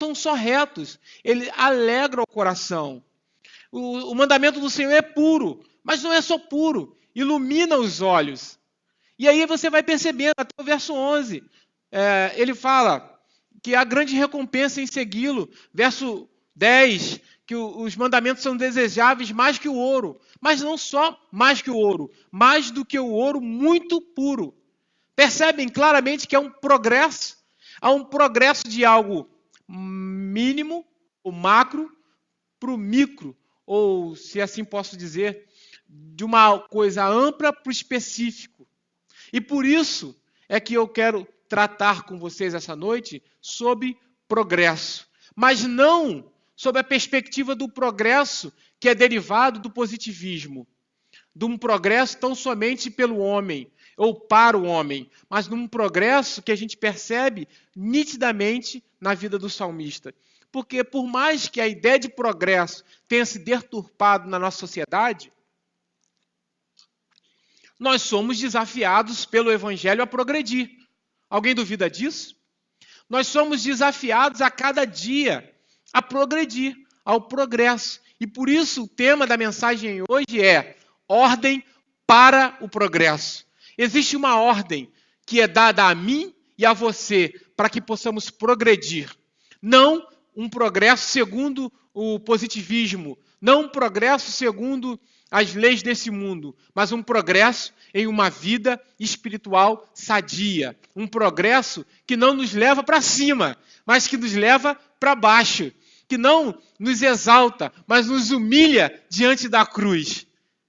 são só retos. Ele alegra o coração. O mandamento do Senhor é puro, mas não é só puro, ilumina os olhos. E aí você vai percebendo, até o verso 11, ele fala que há grande recompensa em segui-lo. Verso 10, que os mandamentos são desejáveis mais que o ouro. Mas não só mais que o ouro, mais do que o ouro muito puro. Percebem claramente que há um progresso. Há um progresso de algo mínimo, o macro, para o micro, ou, se assim posso dizer, de uma coisa ampla para o específico. E por isso é que eu quero tratar com vocês essa noite sobre progresso. Mas não sob a perspectiva do progresso que é derivado do positivismo. De um progresso tão somente pelo homem, ou para o homem, mas num progresso que a gente percebe nitidamente na vida do salmista. Porque por mais que a ideia de progresso tenha se deturpado na nossa sociedade, nós somos desafiados pelo Evangelho a progredir. Alguém duvida disso? Nós somos desafiados a cada dia a progredir, ao progresso. E por isso o tema da mensagem hoje é ordem para o progresso. Existe uma ordem que é dada a mim e a você para que possamos progredir. Não um progresso segundo o positivismo, não um progresso segundo as leis desse mundo, mas um progresso em uma vida espiritual sadia. Um progresso que não nos leva para cima, mas que nos leva para baixo. Que não nos exalta, mas nos humilha diante da cruz.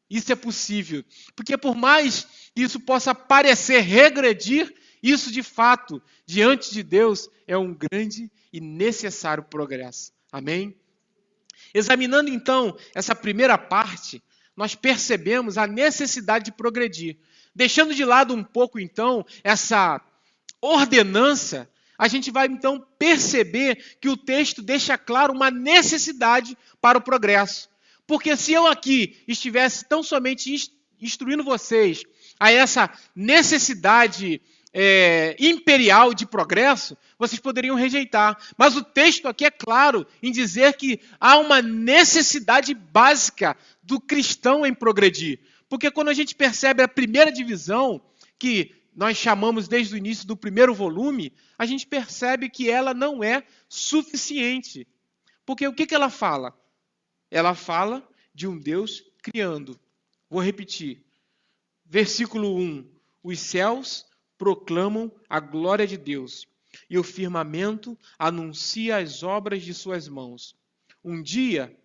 Isso é possível. Porque por mais que isso possa parecer regredir, isso de fato, diante de Deus, é um grande e necessário progresso. Amém? Examinando então essa primeira parte, nós percebemos a necessidade de progredir. Deixando de lado um pouco, então, essa ordenança, a gente vai, então, perceber que o texto deixa claro uma necessidade para o progresso. Porque se eu aqui estivesse tão somente instruindo vocês a essa necessidade imperial de progresso, vocês poderiam rejeitar. Mas o texto aqui é claro em dizer que há uma necessidade básica do cristão em progredir. Porque quando a gente percebe a primeira divisão, que nós chamamos desde o início do primeiro volume, a gente percebe que ela não é suficiente. Porque o que ela fala? Ela fala de um Deus criando. Vou repetir. Versículo 1. Os céus proclamam a glória de Deus, e o firmamento anuncia as obras de suas mãos. Um dia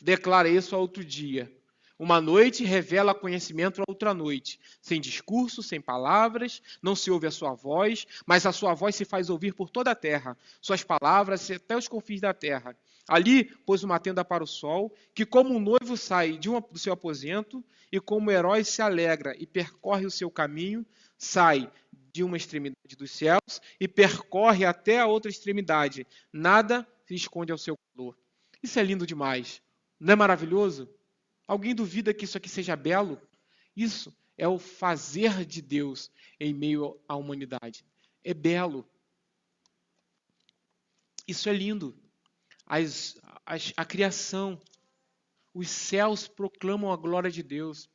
declara isso a outro dia. Uma noite revela conhecimento a outra noite. Sem discurso, sem palavras, não se ouve a sua voz, mas a sua voz se faz ouvir por toda a terra. Suas palavras até os confins da terra. Ali pôs uma tenda para o sol, que como um noivo sai do seu aposento, e como herói se alegra e percorre o seu caminho, sai de uma extremidade dos céus e percorre até a outra extremidade. Nada se esconde ao seu calor. Isso é lindo demais. Não é maravilhoso? Alguém duvida que isso aqui seja belo? Isso é o fazer de Deus em meio à humanidade. É belo. Isso é lindo. A criação, os céus proclamam a glória de Deus.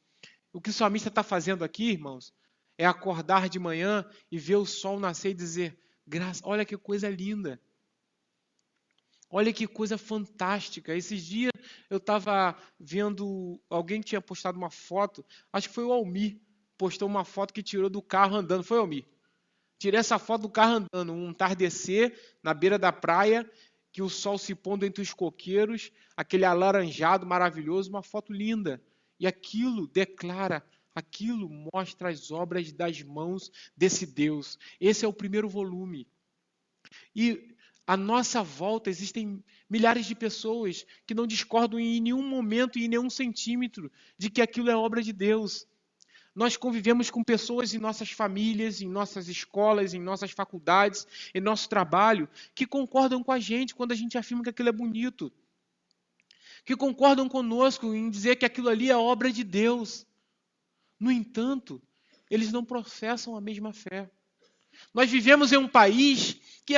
O que o salmista está fazendo aqui, irmãos, é acordar de manhã e ver o sol nascer e dizer, olha que coisa linda. Olha que coisa fantástica. Esses dias eu estava vendo, alguém tinha postado uma foto, acho que foi o Almir, postou uma foto que tirou do carro andando. Foi, Almir? Tirei essa foto do carro andando, um entardecer na beira da praia, que o sol se pondo entre os coqueiros, aquele alaranjado maravilhoso, uma foto linda. E aquilo declara, aquilo mostra as obras das mãos desse Deus. Esse é o primeiro volume. E à nossa volta existem milhares de pessoas que não discordam em nenhum momento e em nenhum centímetro de que aquilo é obra de Deus. Nós convivemos com pessoas em nossas famílias, em nossas escolas, em nossas faculdades, em nosso trabalho, que concordam com a gente quando a gente afirma que aquilo é bonito. Que concordam conosco em dizer que aquilo ali é obra de Deus. No entanto, eles não professam a mesma fé. Nós vivemos em um país que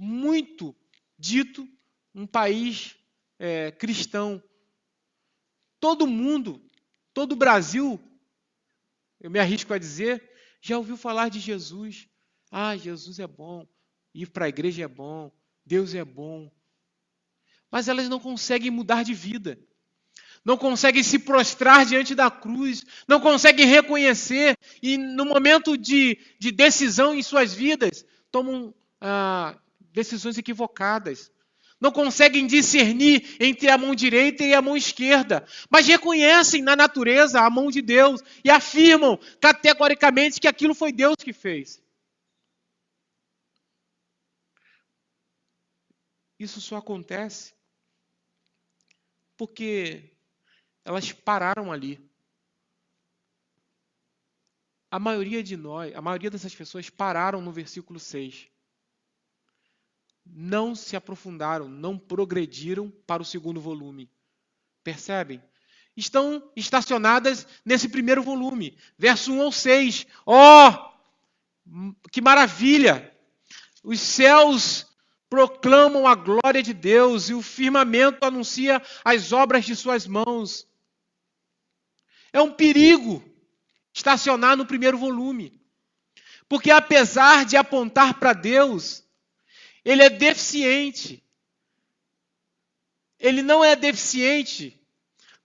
muito dito, um país cristão. Todo mundo, todo o Brasil, eu me arrisco a dizer, já ouviu falar de Jesus. Ah, Jesus é bom, ir para a igreja é bom, Deus é bom. Mas elas não conseguem mudar de vida. Não conseguem se prostrar diante da cruz, não conseguem reconhecer e no momento de decisão em suas vidas, tomam decisões equivocadas. Não conseguem discernir entre a mão direita e a mão esquerda, mas reconhecem na natureza a mão de Deus e afirmam categoricamente que aquilo foi Deus que fez. Isso só acontece porque elas pararam ali. A maioria dessas pessoas pararam no versículo 6. Não se aprofundaram, não progrediram para o segundo volume. Percebem? Estão estacionadas nesse primeiro volume, verso 1 ao 6. Que maravilha! Os céus proclamam a glória de Deus e o firmamento anuncia as obras de suas mãos. É um perigo estacionar no primeiro volume. Porque apesar de apontar para Deus, ele é deficiente. Ele não é deficiente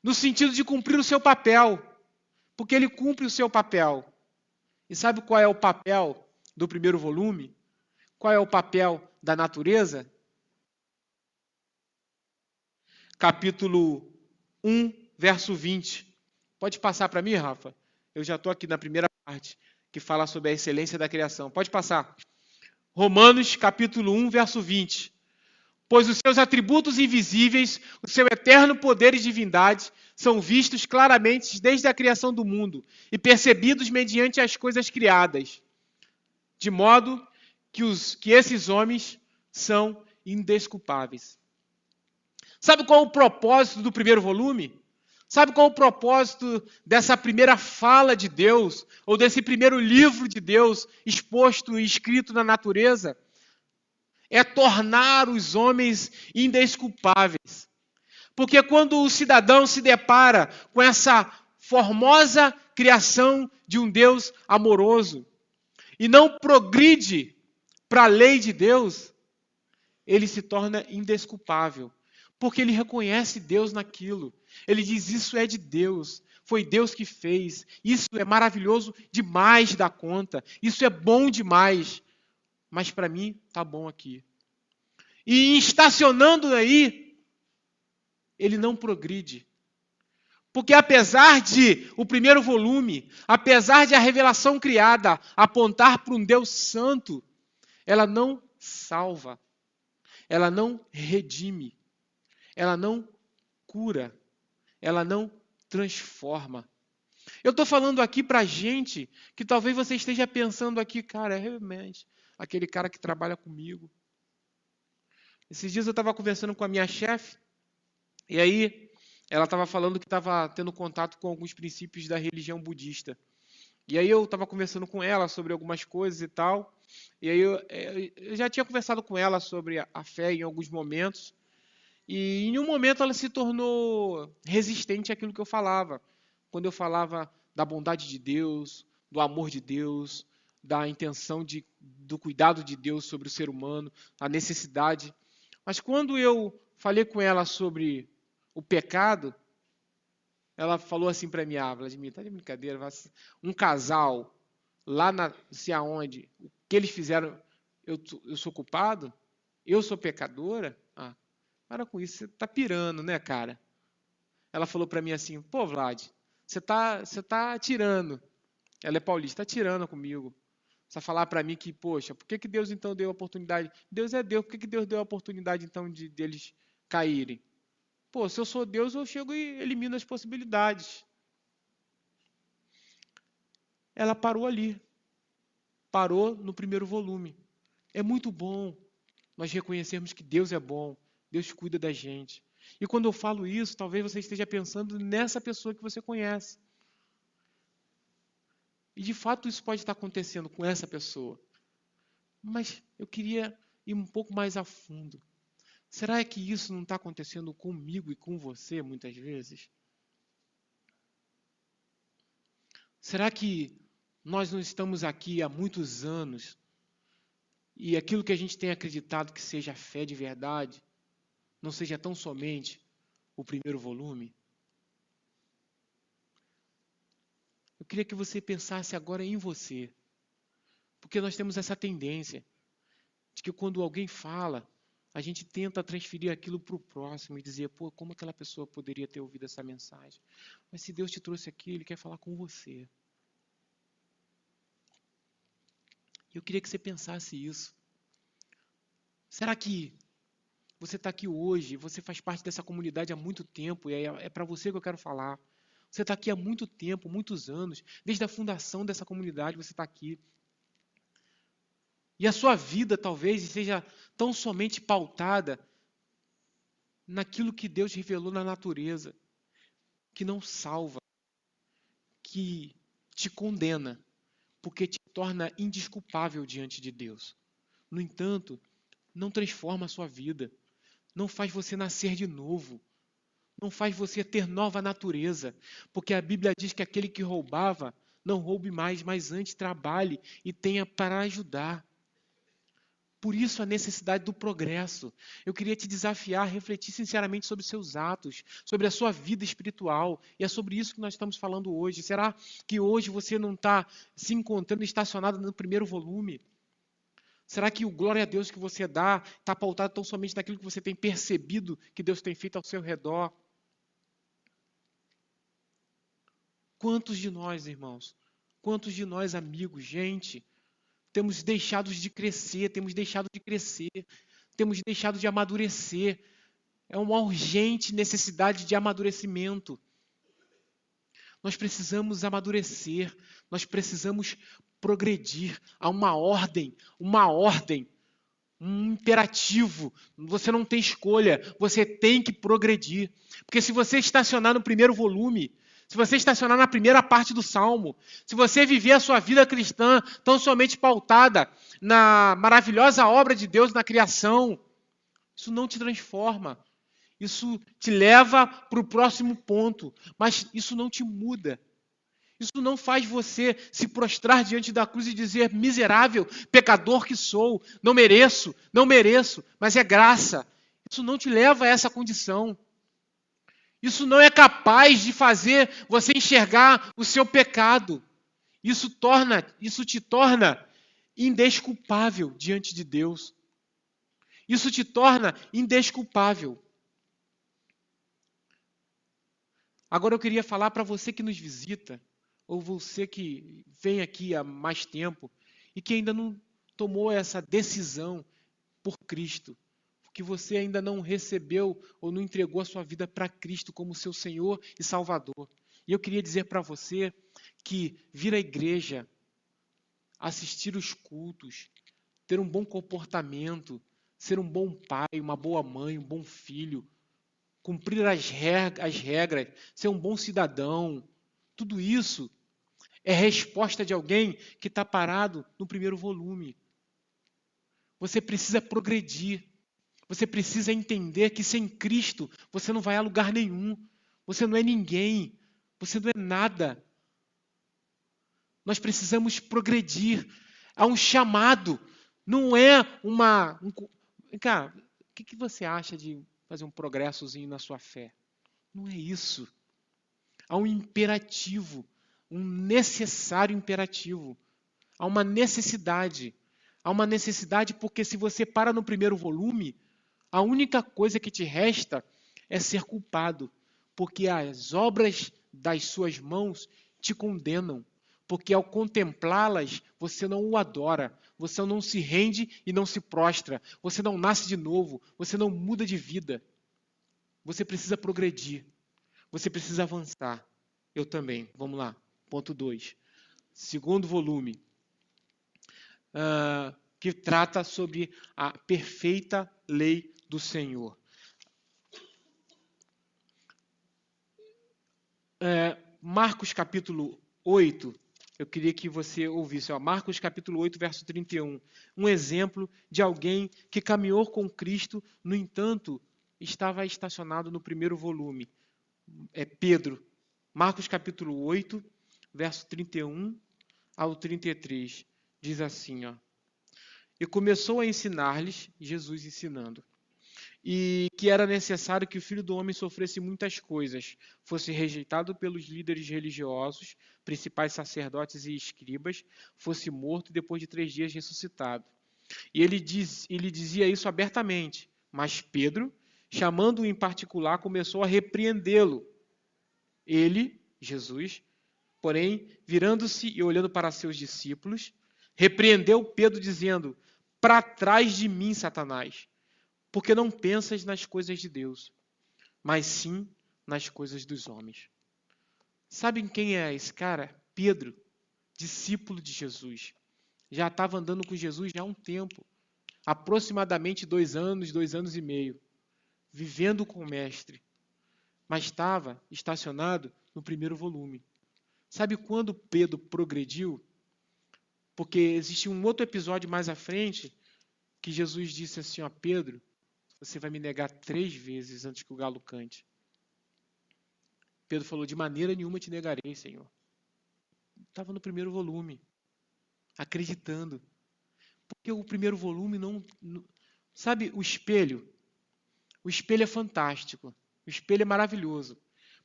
no sentido de cumprir o seu papel. Porque ele cumpre o seu papel. E sabe qual é o papel do primeiro volume? Qual é o papel da natureza? Capítulo 1, verso 20. Pode passar para mim, Rafa? Eu já estou aqui na primeira parte, que fala sobre a excelência da criação. Pode passar. Romanos, capítulo 1, verso 20. Pois os seus atributos invisíveis, o seu eterno poder e divindade, são vistos claramente desde a criação do mundo e percebidos mediante as coisas criadas, de modo que esses homens são indesculpáveis. Sabe qual é o propósito do primeiro volume? Sabe qual é o propósito dessa primeira fala de Deus, ou desse primeiro livro de Deus exposto e escrito na natureza? É tornar os homens indesculpáveis. Porque quando o cidadão se depara com essa formosa criação de um Deus amoroso e não progride para a lei de Deus, ele se torna indesculpável. Porque ele reconhece Deus naquilo. Ele diz, isso é de Deus. Foi Deus que fez. Isso é maravilhoso demais da conta. Isso é bom demais. Mas para mim está bom aqui. E estacionando aí, ele não progride. Porque apesar de o primeiro volume, apesar de a revelação criada apontar para um Deus santo, ela não salva. Ela não redime. Ela não cura, ela não transforma. Eu estou falando aqui para gente que talvez você esteja pensando aqui, cara, realmente, aquele cara que trabalha comigo. Esses dias eu estava conversando com a minha chefe, e aí ela estava falando que estava tendo contato com alguns princípios da religião budista. E aí eu estava conversando com ela sobre algumas coisas e tal, e aí eu já tinha conversado com ela sobre a fé em alguns momentos, e em um momento ela se tornou resistente àquilo que eu falava. Quando eu falava da bondade de Deus, do amor de Deus, da intenção do cuidado de Deus sobre o ser humano, a necessidade. Mas quando eu falei com ela sobre o pecado, ela falou assim para mim, Vladimir, tá de brincadeira, um casal lá não sei aonde, o que eles fizeram, eu sou culpado? Eu sou pecadora? Para com isso, você está pirando, né, cara? Ela falou para mim assim, pô, Vlad, você tá tirando. Ela é paulista, está tirando comigo. Você vai falar para mim que, poxa, por que Deus então deu a oportunidade? Deus é Deus, por que Deus deu a oportunidade então deles caírem? Pô, se eu sou Deus, eu chego e elimino as possibilidades. Ela parou ali. Parou no primeiro volume. É muito bom nós reconhecermos que Deus é bom. Deus cuida da gente. E quando eu falo isso, talvez você esteja pensando nessa pessoa que você conhece. E de fato isso pode estar acontecendo com essa pessoa. Mas eu queria ir um pouco mais a fundo. Será que isso não está acontecendo comigo e com você muitas vezes? Será que nós não estamos aqui há muitos anos e aquilo que a gente tem acreditado que seja fé de verdade não seja tão somente o primeiro volume? Eu queria que você pensasse agora em você, porque nós temos essa tendência de que quando alguém fala, a gente tenta transferir aquilo para o próximo e dizer, pô, como aquela pessoa poderia ter ouvido essa mensagem? Mas se Deus te trouxe aqui, Ele quer falar com você. Eu queria que você pensasse isso. Será que você está aqui hoje, você faz parte dessa comunidade há muito tempo, e é para você que eu quero falar. Você está aqui há muito tempo, muitos anos, desde a fundação dessa comunidade você está aqui. E a sua vida talvez seja tão somente pautada naquilo que Deus revelou na natureza, que não salva, que te condena, porque te torna indesculpável diante de Deus. No entanto, não transforma a sua vida, não faz você nascer de novo, não faz você ter nova natureza, porque a Bíblia diz que aquele que roubava, não roube mais, mas antes trabalhe e tenha para ajudar. Por isso a necessidade do progresso. Eu queria te desafiar a refletir sinceramente sobre seus atos, sobre a sua vida espiritual. E é sobre isso que nós estamos falando hoje. Será que hoje você não está se encontrando estacionado no primeiro volume? Será que o glória a Deus que você dá está pautado tão somente naquilo que você tem percebido que Deus tem feito ao seu redor? Quantos de nós, irmãos, quantos de nós, amigos, gente, temos deixado de crescer, temos deixado de amadurecer. É uma urgente necessidade de amadurecimento. Nós precisamos amadurecer, nós precisamos progredir. Há uma ordem, um imperativo. Você não tem escolha, você tem que progredir. Porque se você estacionar no primeiro volume, se você estacionar na primeira parte do Salmo, se você viver a sua vida cristã tão somente pautada na maravilhosa obra de Deus na criação, isso não te transforma. Isso te leva para o próximo ponto, mas isso não te muda. Isso não faz você se prostrar diante da cruz e dizer, miserável, pecador que sou, não mereço, mas é graça. Isso não te leva a essa condição. Isso não é capaz de fazer você enxergar o seu pecado. Isso te torna indesculpável diante de Deus. Isso te torna indesculpável. Agora eu queria falar para você que nos visita, ou você que vem aqui há mais tempo e que ainda não tomou essa decisão por Cristo, que você ainda não recebeu ou não entregou a sua vida para Cristo como seu Senhor e Salvador. E eu queria dizer para você que vir à igreja, assistir os cultos, ter um bom comportamento, ser um bom pai, uma boa mãe, um bom filho, cumprir as regras, ser um bom cidadão, tudo isso é resposta de alguém que está parado no primeiro volume. Você precisa progredir. Você precisa entender que sem Cristo você não vai a lugar nenhum. Você não é ninguém. Você não é nada. Nós precisamos progredir. Há um chamado. Não é uma... Cara, o que você acha de fazer um progressozinho na sua fé? Não é isso. Há um imperativo. Um necessário imperativo. Há uma necessidade. Há uma necessidade porque se você para no primeiro volume, a única coisa que te resta é ser culpado, porque as obras das suas mãos te condenam, porque ao contemplá-las, você não o adora, você não se rende e não se prostra, você não nasce de novo, você não muda de vida. Você precisa progredir, você precisa avançar. Eu também. Vamos lá. Ponto 2. Segundo volume, que trata sobre a perfeita lei do Senhor. Marcos capítulo 8, Eu queria que você ouvisse, Marcos capítulo 8, verso 31. Um exemplo de alguém que caminhou com Cristo, no entanto, estava estacionado no primeiro volume. É Pedro. Marcos capítulo 8, verso 31 ao 33. Diz assim, E começou a ensinar-lhes, Jesus ensinando, e que era necessário que o Filho do Homem sofresse muitas coisas, fosse rejeitado pelos líderes religiosos, principais sacerdotes e escribas, fosse morto e depois de 3 dias ressuscitado. E ele dizia isso abertamente, mas Pedro, chamando-o em particular, começou a repreendê-lo. Ele, Jesus, porém, virando-se e olhando para seus discípulos, repreendeu Pedro dizendo, para trás de mim, Satanás, porque não pensas nas coisas de Deus, mas sim nas coisas dos homens. Sabem quem é esse cara? Pedro, discípulo de Jesus. Já estava andando com Jesus já há um tempo, aproximadamente 2 anos, 2 anos e meio, vivendo com o mestre, mas estava estacionado no primeiro volume. Sabe quando Pedro progrediu? Porque existe um outro episódio mais à frente que Jesus disse assim, Pedro, você vai me negar 3 vezes antes que o galo cante. Pedro falou, de maneira nenhuma te negarei, Senhor. Estava no primeiro volume, acreditando. Porque o primeiro volume não... Sabe o espelho? O espelho é fantástico. O espelho é maravilhoso.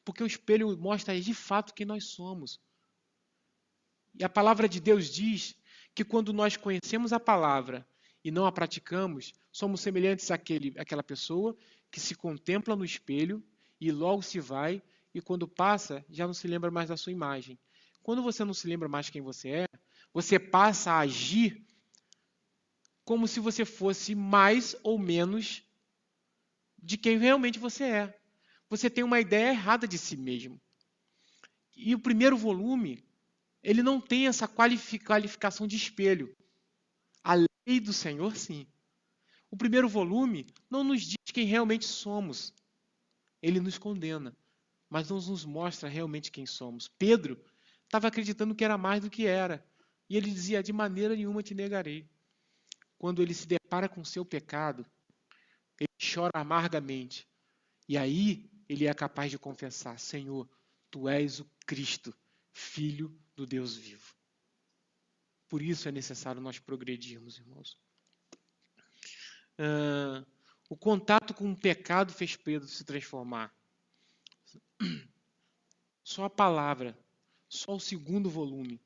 Porque o espelho mostra de fato quem nós somos. E a palavra de Deus diz que quando nós conhecemos a palavra e não a praticamos, somos semelhantes àquela pessoa que se contempla no espelho e logo se vai e quando passa já não se lembra mais da sua imagem. Quando você não se lembra mais quem você é, você passa a agir como se você fosse mais ou menos de quem realmente você é. Você tem uma ideia errada de si mesmo. E o primeiro volume, ele não tem essa qualificação de espelho. A lei do Senhor, sim. O primeiro volume não nos diz quem realmente somos. Ele nos condena, mas não nos mostra realmente quem somos. Pedro estava acreditando que era mais do que era. E ele dizia, de maneira nenhuma te negarei. Quando ele se depara com o seu pecado, ele chora amargamente. E aí ele é capaz de confessar, Senhor, Tu és o Cristo, Filho do Deus vivo. Por isso é necessário nós progredirmos, irmãos. O contato com o pecado fez Pedro se transformar. Só a palavra, só o segundo volume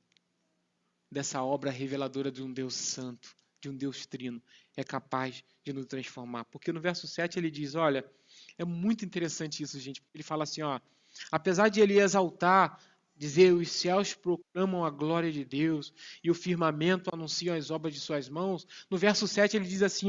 dessa obra reveladora de um Deus santo, de um Deus trino, é capaz de nos transformar. Porque no verso 7 ele diz, olha, é muito interessante isso, gente. Ele fala assim, apesar de ele exaltar, dizer, os céus proclamam a glória de Deus e o firmamento anuncia as obras de suas mãos, no verso 7 ele diz assim,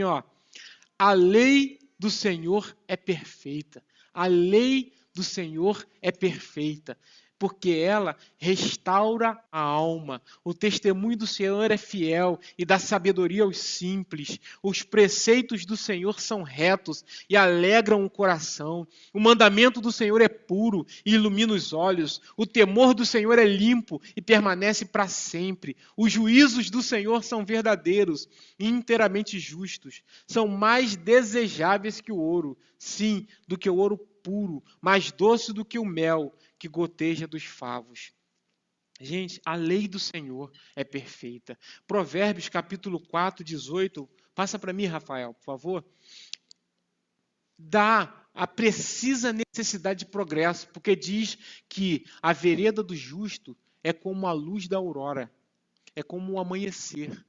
a lei do Senhor é perfeita. A lei do Senhor é perfeita, porque ela restaura a alma. O testemunho do Senhor é fiel e dá sabedoria aos simples. Os preceitos do Senhor são retos e alegram o coração. O mandamento do Senhor é puro e ilumina os olhos. O temor do Senhor é limpo e permanece para sempre. Os juízos do Senhor são verdadeiros e inteiramente justos. São mais desejáveis que o ouro, sim, do que o ouro puro, mais doce do que o mel que goteja dos favos. Gente, a lei do Senhor é perfeita. Provérbios capítulo 4, 18. Passa para mim, Rafael, por favor. Dá a precisa necessidade de progresso, porque diz que a vereda do justo é como a luz da aurora, é como o amanhecer.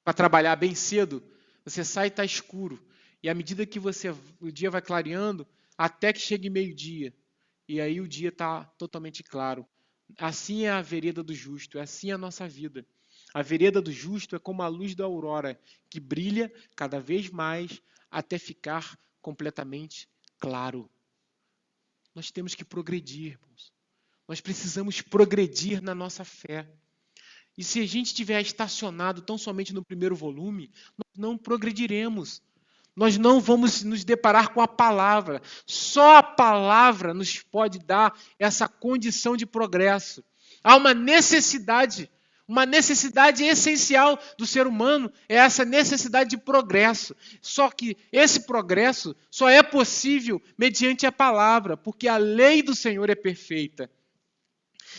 Para trabalhar bem cedo, você sai e está escuro. E à medida que o dia vai clareando, até que chegue meio-dia. E aí o dia está totalmente claro. Assim é a vereda do justo, assim é a nossa vida. A vereda do justo é como a luz da aurora, que brilha cada vez mais até ficar completamente claro. Nós temos que progredir, irmãos. Nós precisamos progredir na nossa fé. E se a gente estiver estacionado tão somente no primeiro volume, nós não progrediremos. Nós não vamos nos deparar com a palavra. Só a palavra nos pode dar essa condição de progresso. Há uma necessidade essencial do ser humano, é essa necessidade de progresso. Só que esse progresso só é possível mediante a palavra, porque a lei do Senhor é perfeita.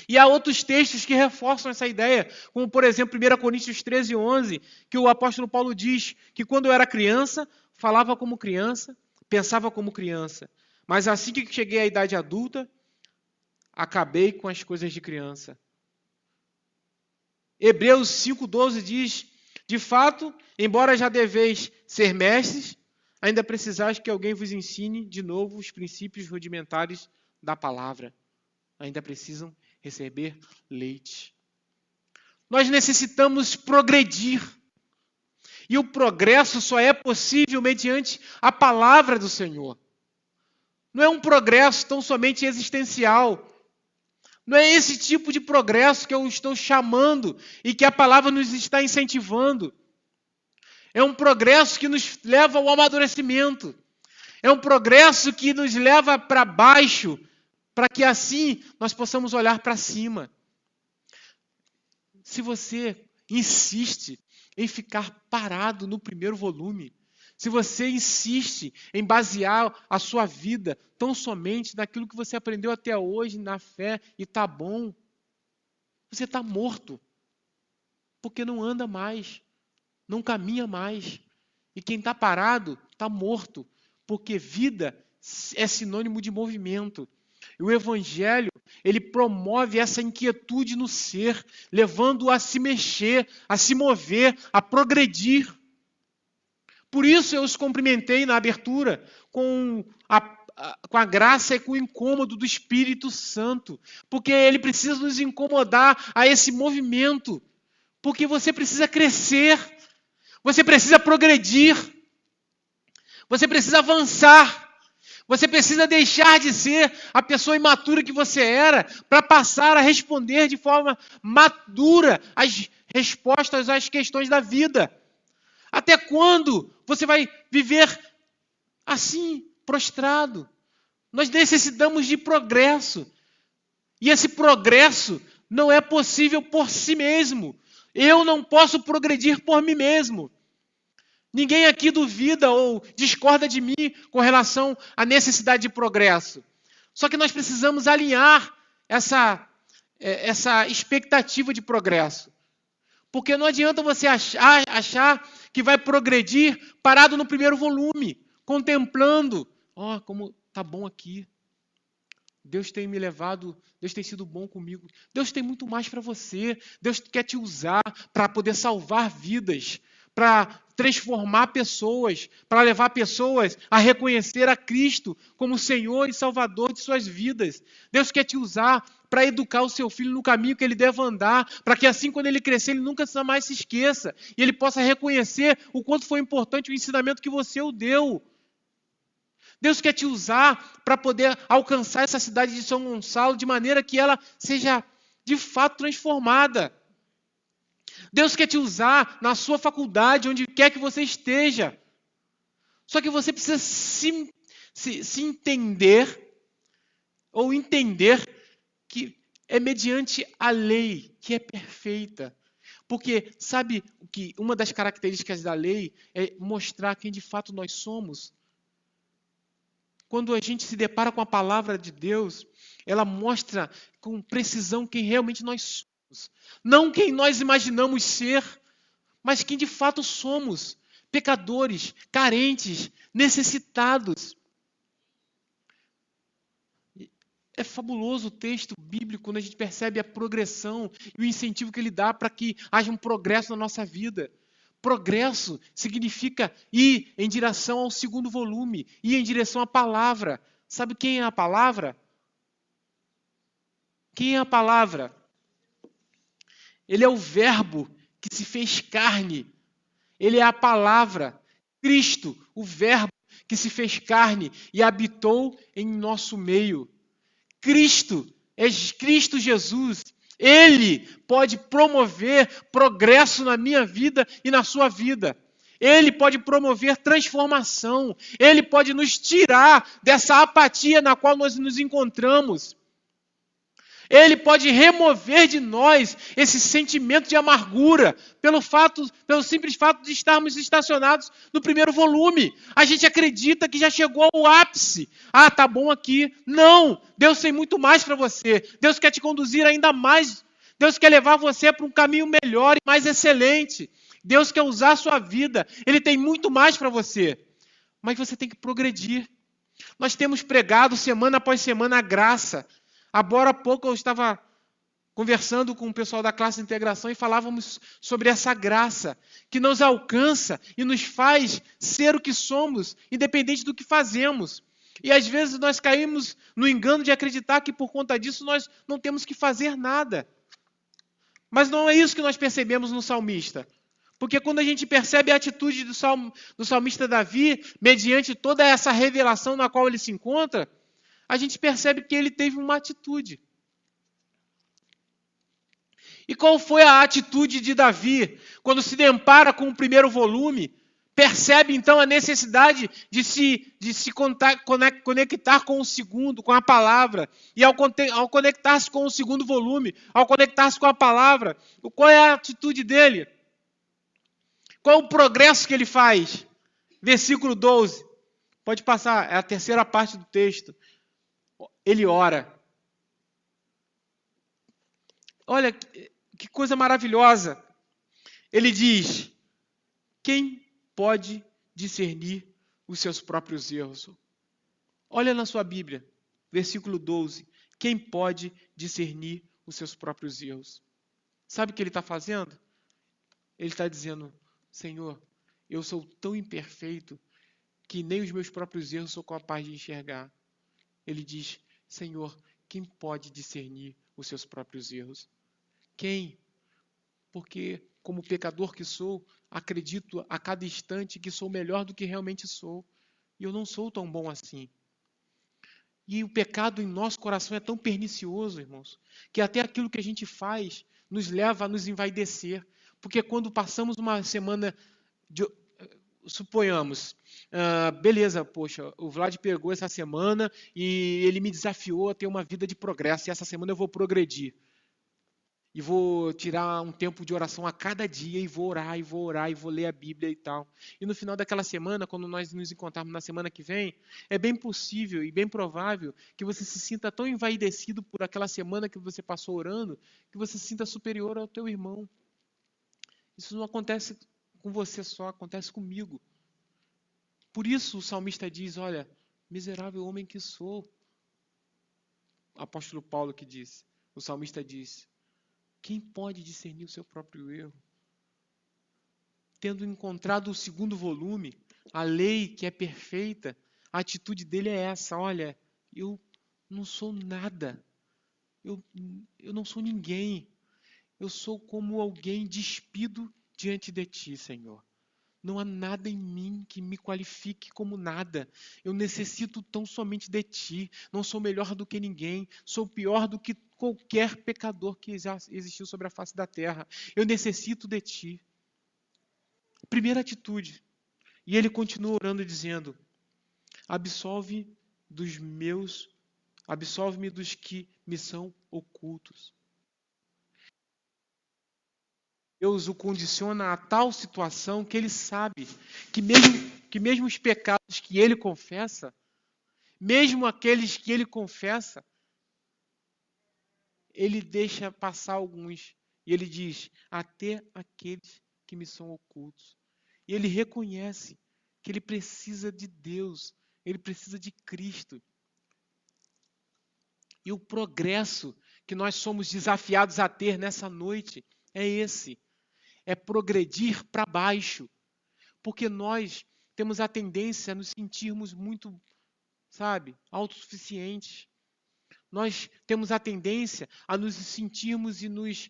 E há outros textos que reforçam essa ideia, como por exemplo 1 Coríntios 13:11, que o apóstolo Paulo diz que quando eu era criança, falava como criança, pensava como criança, mas assim que cheguei à idade adulta, acabei com as coisas de criança. Hebreus 5:12 diz, de fato, embora já deveis ser mestres, ainda precisais que alguém vos ensine de novo os princípios rudimentares da palavra. Ainda precisam receber leite. Nós necessitamos progredir. E o progresso só é possível mediante a palavra do Senhor. Não é um progresso tão somente existencial. Não é esse tipo de progresso que eu estou chamando e que a palavra nos está incentivando. É um progresso que nos leva ao amadurecimento. É um progresso que nos leva para baixo, para que assim nós possamos olhar para cima. Se você insiste em ficar parado no primeiro volume, se você insiste em basear a sua vida tão somente naquilo que você aprendeu até hoje, na fé, e está bom, você está morto, porque não anda mais, não caminha mais. E quem está parado está morto, porque vida é sinônimo de movimento. E o Evangelho, ele promove essa inquietude no ser, levando-o a se mexer, a se mover, a progredir. Por isso eu os cumprimentei na abertura com a graça e com o incômodo do Espírito Santo, porque ele precisa nos incomodar a esse movimento, porque você precisa crescer, você precisa progredir, você precisa avançar. Você precisa deixar de ser a pessoa imatura que você era para passar a responder de forma madura as respostas às questões da vida. Até quando você vai viver assim, prostrado? Nós necessitamos de progresso. E esse progresso não é possível por si mesmo. Eu não posso progredir por mim mesmo. Ninguém aqui duvida ou discorda de mim com relação à necessidade de progresso. Só que nós precisamos alinhar essa expectativa de progresso. Porque não adianta você achar que vai progredir parado no primeiro volume, contemplando. Como está bom aqui. Deus tem me levado, Deus tem sido bom comigo. Deus tem muito mais para você. Deus quer te usar para poder salvar vidas, para transformar pessoas, para levar pessoas a reconhecer a Cristo como Senhor e Salvador de suas vidas. Deus quer te usar para educar o seu filho no caminho que ele deve andar, para que assim, quando ele crescer, ele nunca mais se esqueça e ele possa reconhecer o quanto foi importante o ensinamento que você o deu. Deus quer te usar para poder alcançar essa cidade de São Gonçalo de maneira que ela seja de fato transformada. Deus quer te usar na sua faculdade, onde quer que você esteja. Só que você precisa se entender, ou entender que é mediante a lei que é perfeita. Porque sabe que uma das características da lei é mostrar quem de fato nós somos? Quando a gente se depara com a palavra de Deus, ela mostra com precisão quem realmente nós somos. Não quem nós imaginamos ser, mas quem de fato somos. Pecadores, carentes, necessitados. É fabuloso o texto bíblico quando a gente percebe a progressão e o incentivo que ele dá para que haja um progresso na nossa vida. Progresso significa ir em direção ao segundo volume, ir em direção à palavra. Sabe quem é a palavra? Quem é a palavra? Ele é o verbo que se fez carne. Ele é a palavra. Cristo, o verbo que se fez carne e habitou em nosso meio. Cristo é Cristo Jesus. Ele pode promover progresso na minha vida e na sua vida. Ele pode promover transformação. Ele pode nos tirar dessa apatia na qual nós nos encontramos. Ele pode remover de nós esse sentimento de amargura pelo simples fato de estarmos estacionados no primeiro volume. A gente acredita que já chegou ao ápice. Ah, tá bom aqui. Não! Deus tem muito mais para você. Deus quer te conduzir ainda mais. Deus quer levar você para um caminho melhor e mais excelente. Deus quer usar a sua vida. Ele tem muito mais para você. Mas você tem que progredir. Nós temos pregado semana após semana a graça. Agora há pouco eu estava conversando com o pessoal da classe de integração e falávamos sobre essa graça que nos alcança e nos faz ser o que somos, independente do que fazemos. E às vezes nós caímos no engano de acreditar que por conta disso nós não temos que fazer nada. Mas não é isso que nós percebemos no salmista. Porque quando a gente percebe a atitude do salmista Davi, mediante toda essa revelação na qual ele se encontra, a gente percebe que ele teve uma atitude. E qual foi a atitude de Davi quando se depara com o primeiro volume? Percebe então a necessidade de se conectar com o segundo, com a palavra. E ao conectar-se com o segundo volume, ao conectar-se com a palavra, qual é a atitude dele? Qual o progresso que ele faz? Versículo 12. Pode passar, é a terceira parte do texto. Ele ora. Olha que coisa maravilhosa. Ele diz: quem pode discernir os seus próprios erros? Olha na sua Bíblia, versículo 12. Quem pode discernir os seus próprios erros? Sabe o que ele está fazendo? Ele está dizendo: Senhor, eu sou tão imperfeito que nem os meus próprios erros sou capaz de enxergar. Ele diz: Senhor, quem pode discernir os seus próprios erros? Quem? Porque, como pecador que sou, acredito a cada instante que sou melhor do que realmente sou. E eu não sou tão bom assim. E o pecado em nosso coração é tão pernicioso, irmãos, que até aquilo que a gente faz nos leva a nos envaidecer. Porque quando passamos uma semana de, suponhamos, beleza, poxa, o Vlad pegou essa semana e ele me desafiou a ter uma vida de progresso, e essa semana eu vou progredir. E vou tirar um tempo de oração a cada dia, e vou orar, e vou orar, e vou ler a Bíblia e tal. E no final daquela semana, quando nós nos encontrarmos na semana que vem, é bem possível e bem provável que você se sinta tão envaidecido por aquela semana que você passou orando, que você se sinta superior ao teu irmão. Isso não acontece com você só, acontece comigo. Por isso o salmista diz: olha, miserável homem que sou. O apóstolo Paulo que disse, o salmista diz: quem pode discernir o seu próprio erro? Tendo encontrado o segundo volume, a lei que é perfeita, a atitude dele é essa: olha, eu não sou nada, eu não sou ninguém, eu sou como alguém despido diante de ti, Senhor. Não há nada em mim que me qualifique como nada. Eu necessito tão somente de ti. Não sou melhor do que ninguém. Sou pior do que qualquer pecador que já existiu sobre a face da terra. Eu necessito de ti. Primeira atitude. E ele continua orando dizendo: absolve-me dos que me são ocultos. Deus o condiciona a tal situação que ele sabe que mesmo os pecados que ele confessa, mesmo aqueles que ele confessa, ele deixa passar alguns. E ele diz: até aqueles que me são ocultos. E ele reconhece que ele precisa de Deus, ele precisa de Cristo. E o progresso que nós somos desafiados a ter nessa noite é esse. É progredir para baixo. Porque nós temos a tendência a nos sentirmos muito, autossuficientes. Nós temos a tendência a nos sentirmos e nos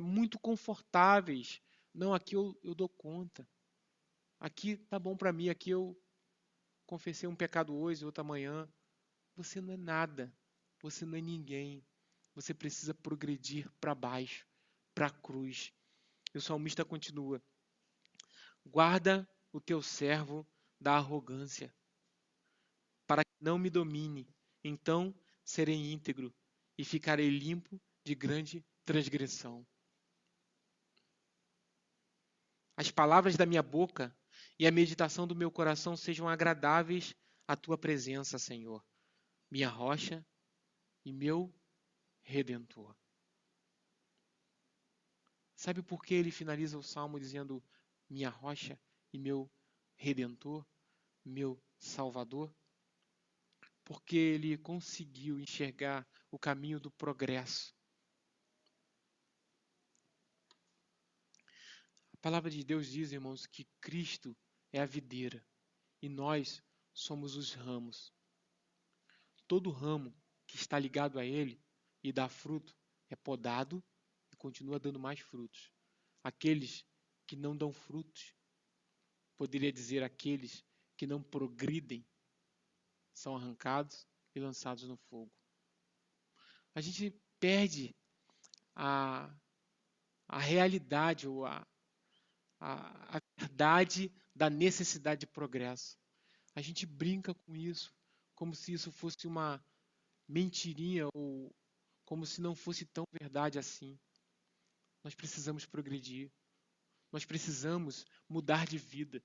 muito confortáveis. Não, aqui eu dou conta. Aqui tá bom para mim, aqui eu confessei um pecado hoje, outro amanhã. Você não é nada. Você não é ninguém. Você precisa progredir para baixo, para a cruz. E o salmista continua: guarda o teu servo da arrogância, para que não me domine. Então serei íntegro e ficarei limpo de grande transgressão. As palavras da minha boca e a meditação do meu coração sejam agradáveis à tua presença, Senhor, minha rocha e meu redentor. Sabe por que ele finaliza o salmo dizendo minha rocha e meu redentor, meu salvador? Porque ele conseguiu enxergar o caminho do progresso. A palavra de Deus diz, irmãos, que Cristo é a videira e nós somos os ramos. Todo ramo que está ligado a ele e dá fruto é podado e continua dando mais frutos. Aqueles que não dão frutos, poderia dizer aqueles que não progridem, são arrancados e lançados no fogo. A gente perde a realidade ou a verdade da necessidade de progresso. A gente brinca com isso, como se isso fosse uma mentirinha ou como se não fosse tão verdade assim. Nós precisamos progredir. Nós precisamos mudar de vida.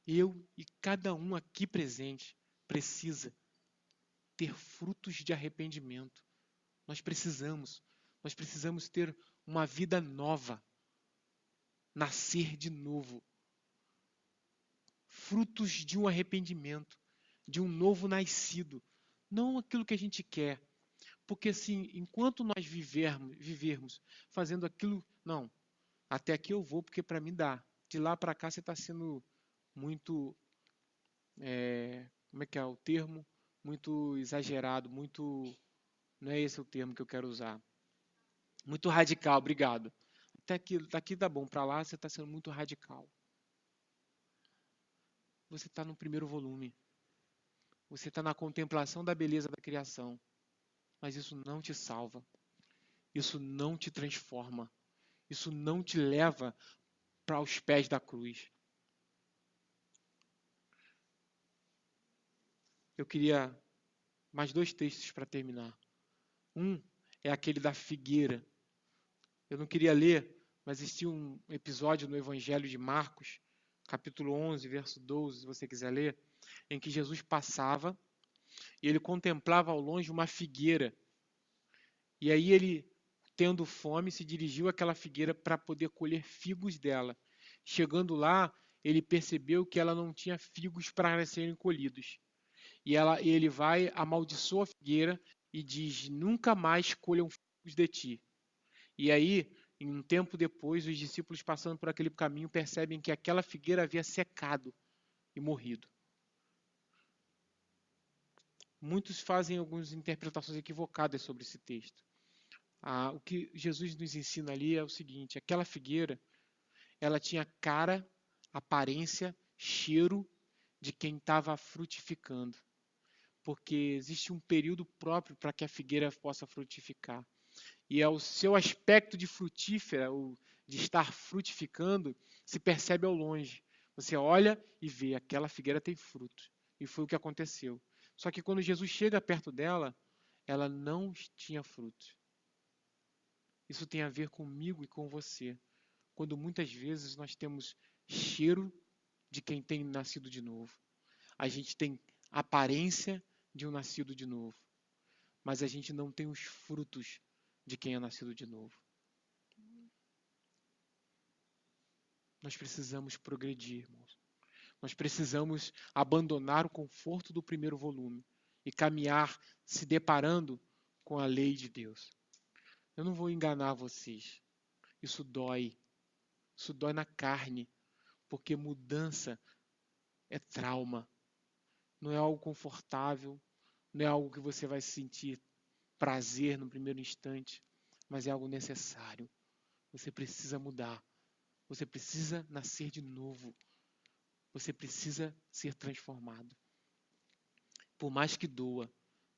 Eu e cada um aqui presente precisa ter frutos de arrependimento. Nós precisamos ter uma vida nova, nascer de novo. Frutos de um arrependimento, de um novo nascido, não aquilo que a gente quer. Porque assim, enquanto nós vivermos fazendo aquilo, não, até aqui eu vou porque para mim dá. De lá para cá você está sendo muito, como é que é o termo? Muito exagerado, muito, não é esse o termo que eu quero usar. Muito radical, obrigado. Até aqui, daqui dá bom, para lá você está sendo muito radical. Você está no primeiro volume. Você está na contemplação da beleza da criação. Mas isso não te salva. Isso não te transforma. Isso não te leva para os pés da cruz. Eu queria mais 2 textos para terminar. Um é aquele da figueira. Eu não queria ler, mas existe um episódio no Evangelho de Marcos, capítulo 11, verso 12, se você quiser ler, em que Jesus passava e ele contemplava ao longe uma figueira. E aí ele, tendo fome, se dirigiu àquela figueira para poder colher figos dela. Chegando lá, ele percebeu que ela não tinha figos para serem colhidos. E ele vai, amaldiçoa a figueira e diz, nunca mais colham figos de ti. E aí, em um tempo depois, os discípulos passando por aquele caminho percebem que aquela figueira havia secado e morrido. Muitos fazem algumas interpretações equivocadas sobre esse texto. O que Jesus nos ensina ali é o seguinte, aquela figueira, ela tinha cara, aparência, cheiro de quem estava frutificando. Porque existe um período próprio para que a figueira possa frutificar. E o seu aspecto de frutífera, ou de estar frutificando, se percebe ao longe. Você olha e vê, aquela figueira tem frutos. E foi o que aconteceu. Só que quando Jesus chega perto dela, ela não tinha frutos. Isso tem a ver comigo e com você. Quando muitas vezes nós temos cheiro de quem tem nascido de novo. A gente tem aparência de um nascido de novo. Mas a gente não tem os frutos de quem é nascido de novo. Nós precisamos progredir, irmãos. Nós precisamos abandonar o conforto do primeiro volume e caminhar se deparando com a lei de Deus. Eu não vou enganar vocês. Isso dói. Isso dói na carne, porque mudança é trauma. Não é algo confortável, não é algo que você vai sentir prazer no primeiro instante, mas é algo necessário. Você precisa mudar. Você precisa nascer de novo. Você precisa ser transformado. Por mais que doa,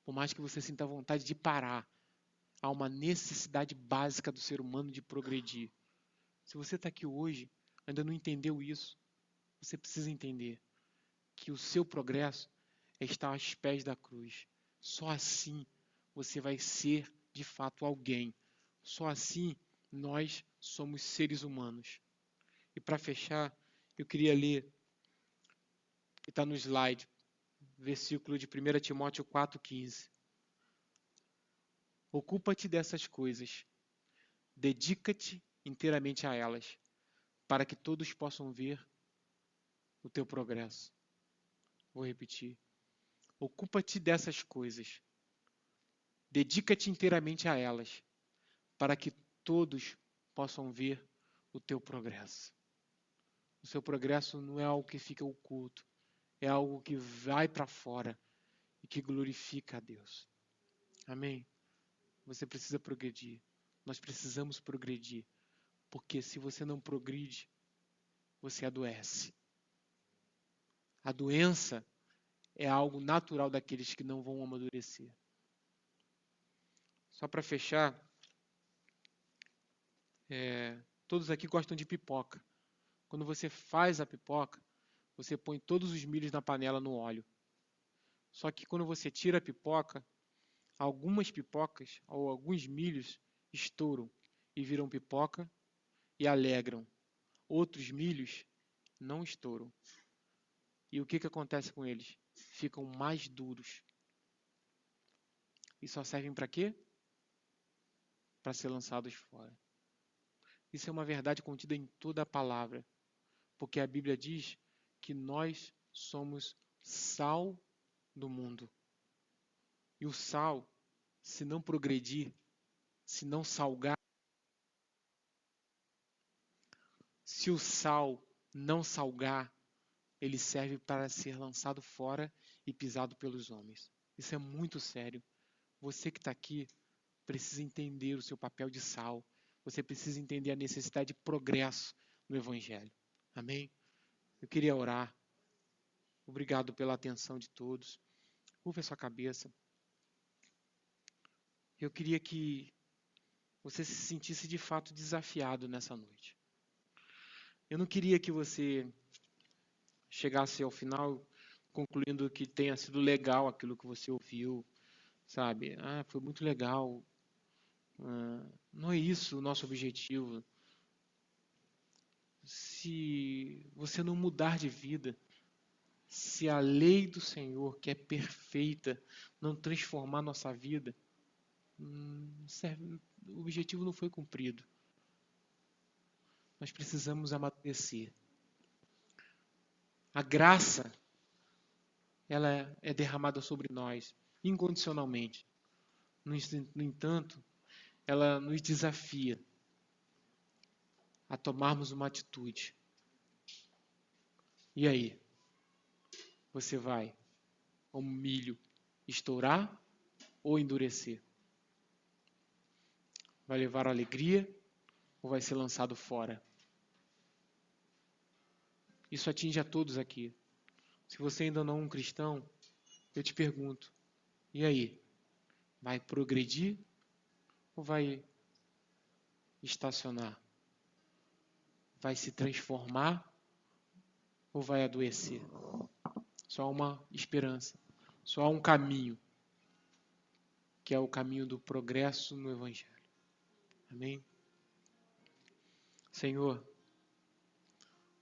por mais que você sinta vontade de parar, há uma necessidade básica do ser humano de progredir. Se você está aqui hoje, ainda não entendeu isso, você precisa entender que o seu progresso é estar aos pés da cruz. Só assim você vai ser de fato alguém. Só assim nós somos seres humanos. E para fechar, eu queria ler, que está no slide, versículo de 1 Timóteo 4,15. Ocupa-te dessas coisas, dedica-te inteiramente a elas, para que todos possam ver o teu progresso. Vou repetir. Ocupa-te dessas coisas, dedica-te inteiramente a elas, para que todos possam ver o teu progresso. O seu progresso não é algo que fica oculto, é algo que vai para fora e que glorifica a Deus. Amém? Você precisa progredir. Nós precisamos progredir. Porque se você não progride, você adoece. A doença é algo natural daqueles que não vão amadurecer. Só para fechar, todos aqui gostam de pipoca. Quando você faz a pipoca, você põe todos os milhos na panela no óleo. Só que quando você tira a pipoca, algumas pipocas ou alguns milhos estouram e viram pipoca e alegram. Outros milhos não estouram. E o que acontece com eles? Ficam mais duros. E só servem para quê? Para ser lançados fora. Isso é uma verdade contida em toda a palavra. Porque a Bíblia diz que nós somos sal do mundo. E o sal, se não progredir, se não salgar, se o sal não salgar, ele serve para ser lançado fora e pisado pelos homens. Isso é muito sério. Você que está aqui precisa entender o seu papel de sal. Você precisa entender a necessidade de progresso no Evangelho. Amém? Eu queria orar. Obrigado pela atenção de todos. Curva a sua cabeça. Eu queria que você se sentisse de fato desafiado nessa noite. Eu não queria que você chegasse ao final concluindo que tenha sido legal aquilo que você ouviu, sabe? Foi muito legal. Não é isso o nosso objetivo. Se você não mudar de vida, se a lei do Senhor, que é perfeita, não transformar nossa vida, o objetivo não foi cumprido. Nós precisamos amadurecer. A graça, ela é derramada sobre nós incondicionalmente. No entanto, ela nos desafia a tomarmos uma atitude. E aí? Você vai, como milho, estourar ou endurecer? Vai levar alegria ou vai ser lançado fora? Isso atinge a todos aqui. Se você ainda não é um cristão, eu te pergunto, e aí? Vai progredir ou vai estacionar? Vai se transformar ou vai adoecer? Só há uma esperança, só há um caminho, que é o caminho do progresso no Evangelho. Amém? Senhor,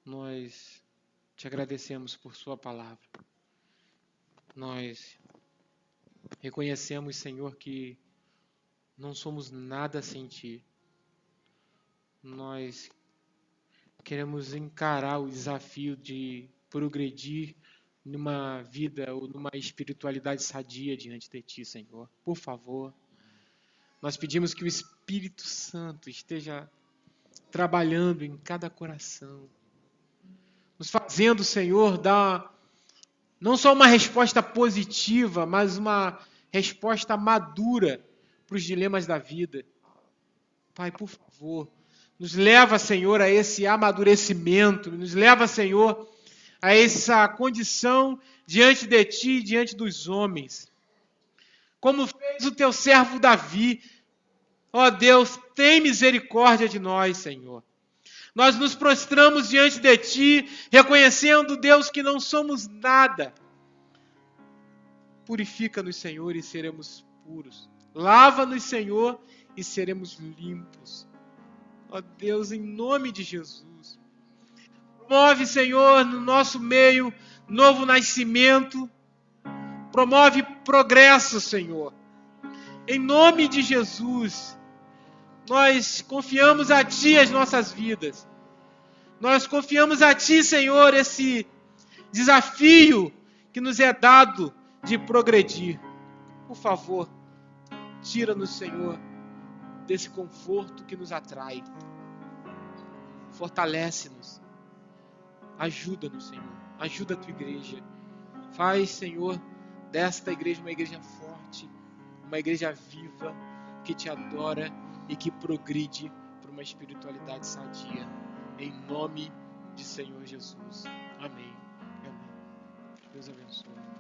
nós te agradecemos por sua palavra. Nós reconhecemos, Senhor, que não somos nada sem ti. Nós queremos encarar o desafio de progredir numa vida ou numa espiritualidade sadia diante de ti, Senhor. Por favor, nós pedimos que o Espírito Santo esteja trabalhando em cada coração, nos fazendo, Senhor, dar não só uma resposta positiva, mas uma resposta madura para os dilemas da vida. Pai, por favor, nos leva, Senhor, a esse amadurecimento, nos leva, Senhor, a essa condição diante de Ti e diante dos homens. Como fez o Teu servo Davi. Ó Deus, tem misericórdia de nós, Senhor. Nós nos prostramos diante de Ti, reconhecendo, Deus, que não somos nada. Purifica-nos, Senhor, e seremos puros. Lava-nos, Senhor, e seremos limpos. Ó Deus, em nome de Jesus. Promove, Senhor, no nosso meio, novo nascimento. Promove progresso, Senhor. Em nome de Jesus, nós confiamos a Ti as nossas vidas. Nós confiamos a Ti, Senhor, esse desafio que nos é dado de progredir. Por favor, tira-nos, Senhor, desse conforto que nos atrai. Fortalece-nos. Ajuda-nos, Senhor. Ajuda a Tua igreja. Faz, Senhor, desta igreja uma igreja forte, uma igreja viva, que Te adora e que progride para uma espiritualidade sadia. Em nome de Senhor Jesus. Amém. Amém. Deus abençoe.